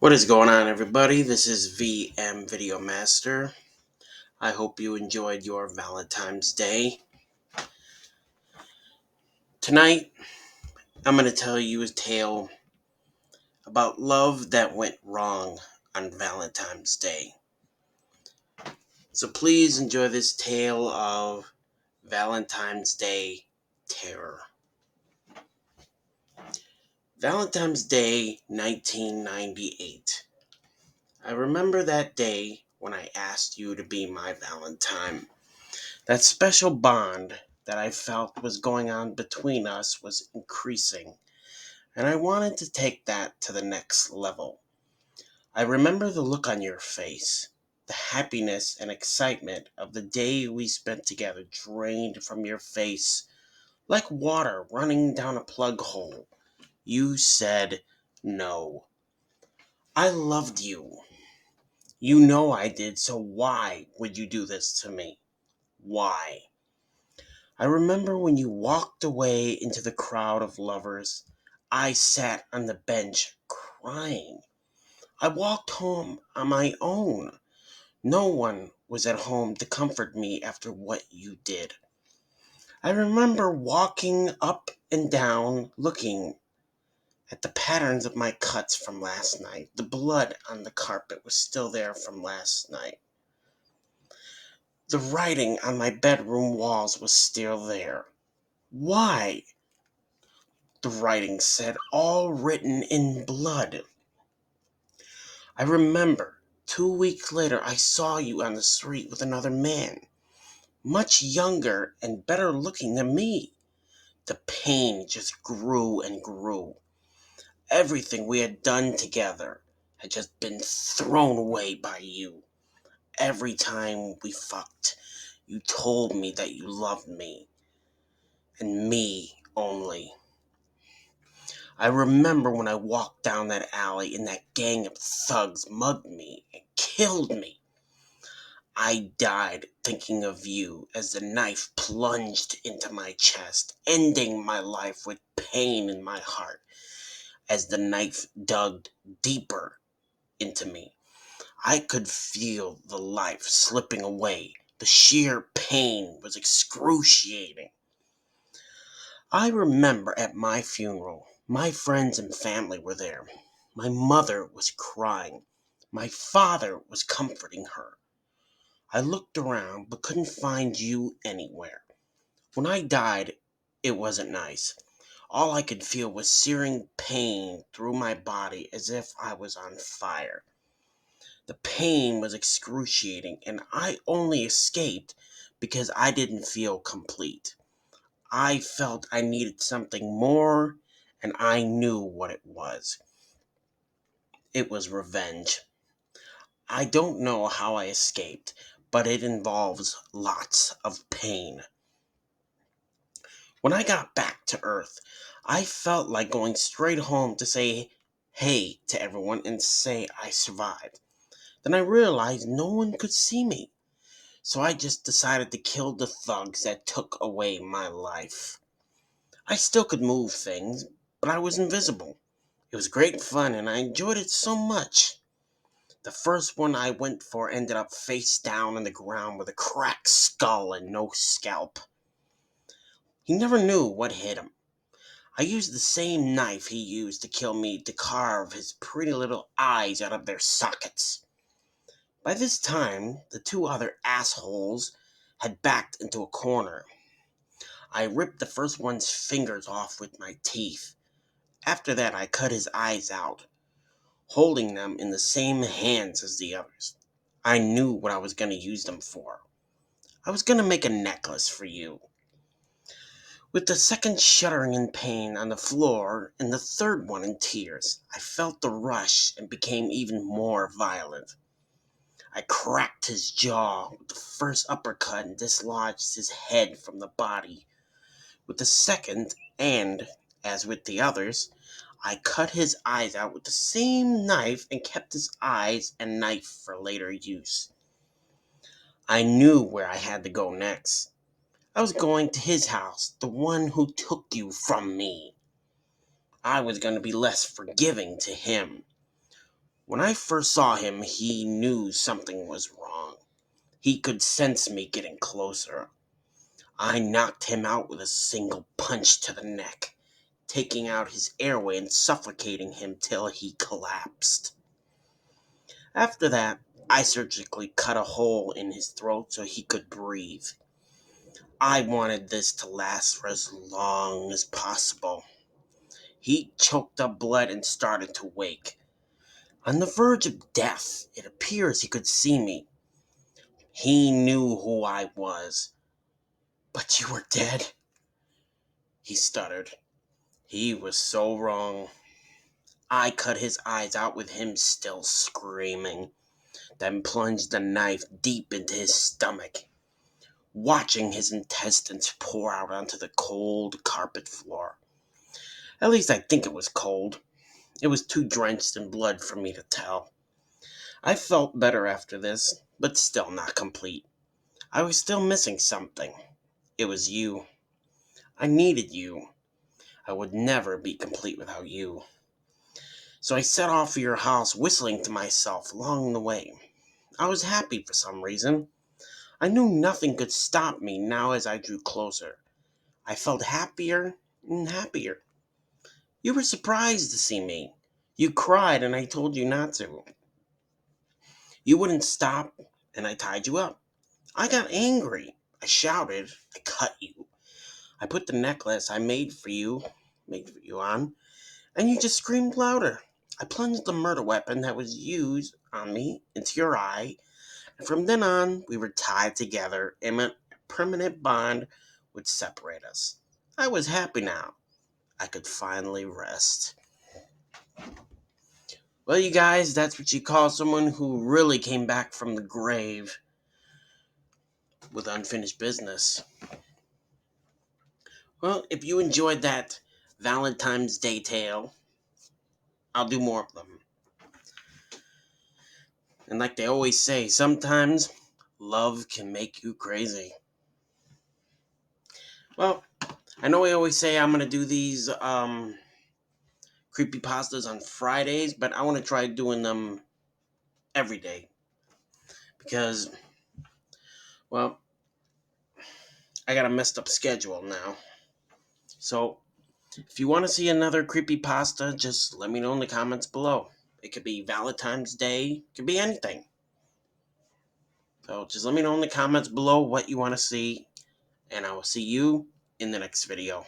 What is going on, everybody? This is videomaster. I hope you enjoyed your Valentine's Day. Tonight, I'm going to tell you a tale about love that went wrong on Valentine's Day. So please enjoy this tale of Valentine's Day terror. Valentine's Day 1998. I remember that day when I asked you to be my Valentine. That special bond that I felt was going on between us was increasing, and I wanted to take that to the next level. I remember the look on your face, the happiness and excitement of the day we spent together drained from your face like water running down a plug hole. You said no. I loved you. You know I did, so why would you do this to me? Why? I remember when you walked away into the crowd of lovers. I sat on the bench crying. I walked home on my own. No one was at home to comfort me after what you did. I remember walking up and down looking at the patterns of my cuts from last night. The blood on the carpet was still there from last night. The writing on my bedroom walls was still there. Why? The writing said, all written in blood. I remember 2 weeks later I saw you on the street with another man, much younger and better looking than me. The pain just grew and grew. Everything we had done together had just been thrown away by you. Every time we fucked, you told me that you loved me, and me only. I remember when I walked down that alley and that gang of thugs mugged me and killed me. I died thinking of you as the knife plunged into my chest, ending my life with pain in my heart as the knife dug deeper into me. I could feel the life slipping away. The sheer pain was excruciating. I remember at my funeral, my friends and family were there. My mother was crying. My father was comforting her. I looked around but couldn't find you anywhere. When I died, it wasn't nice. All I could feel was searing pain through my body as if I was on fire. The pain was excruciating, and I only escaped because I didn't feel complete. I felt I needed something more, and I knew what it was. It was revenge. I don't know how I escaped, but it involves lots of pain. When I got back to Earth, I felt like going straight home to say hey to everyone and say I survived. Then I realized no one could see me, so I just decided to kill the thugs that took away my life. I still could move things, but I was invisible. It was great fun and I enjoyed it so much. The first one I went for ended up face down on the ground with a cracked skull and no scalp. He never knew what hit him. I used the same knife he used to kill me to carve his pretty little eyes out of their sockets. By this time, the two other assholes had backed into a corner. I ripped the first one's fingers off with my teeth. After that, I cut his eyes out, holding them in the same hands as the others. I knew what I was going to use them for. I was going to make a necklace for you. With the second shuddering in pain on the floor and the third one in tears, I felt the rush and became even more violent. I cracked his jaw with the first uppercut and dislodged his head from the body. With the second, and, as with the others, I cut his eyes out with the same knife and kept his eyes and knife for later use. I knew where I had to go next. I was going to his house, the one who took you from me. I was going to be less forgiving to him. When I first saw him, he knew something was wrong. He could sense me getting closer. I knocked him out with a single punch to the neck, taking out his airway and suffocating him till he collapsed. After that, I surgically cut a hole in his throat so he could breathe. I wanted this to last for as long as possible. He choked up blood and started to wake. On the verge of death, it appears he could see me. He knew who I was. "But you were dead," he stuttered. He was so wrong. I cut his eyes out with him still screaming, then plunged the knife deep into his stomach, watching his intestines pour out onto the cold carpet floor. At least I think it was cold. It was too drenched in blood for me to tell. I felt better after this, but still not complete. I was still missing something. It was you. I needed you. I would never be complete without you. So I set off for your house, whistling to myself along the way. I was happy for some reason. I knew nothing could stop me now as I drew closer. I felt happier and happier. You were surprised to see me. You cried and I told you not to. You wouldn't stop and I tied you up. I got angry. I shouted. I cut you. I put the necklace I made for you on, and you just screamed louder. I plunged the murder weapon that was used on me into your eye, and from then on, we were tied together, and a permanent bond would separate us. I was happy now. I could finally rest. Well, you guys, that's what you call someone who really came back from the grave with unfinished business. Well, if you enjoyed that Valentine's Day tale, I'll do more of them. And like they always say, sometimes love can make you crazy. Well, I know I always say I'm going to do these creepypastas on Fridays, but I want to try doing them every day. Because, well, I got a messed up schedule now. So, if you want to see another creepypasta, just let me know in the comments below. It could be Valentine's Day, it could be anything. So, just let me know in the comments below what you want to see, and I will see you in the next video.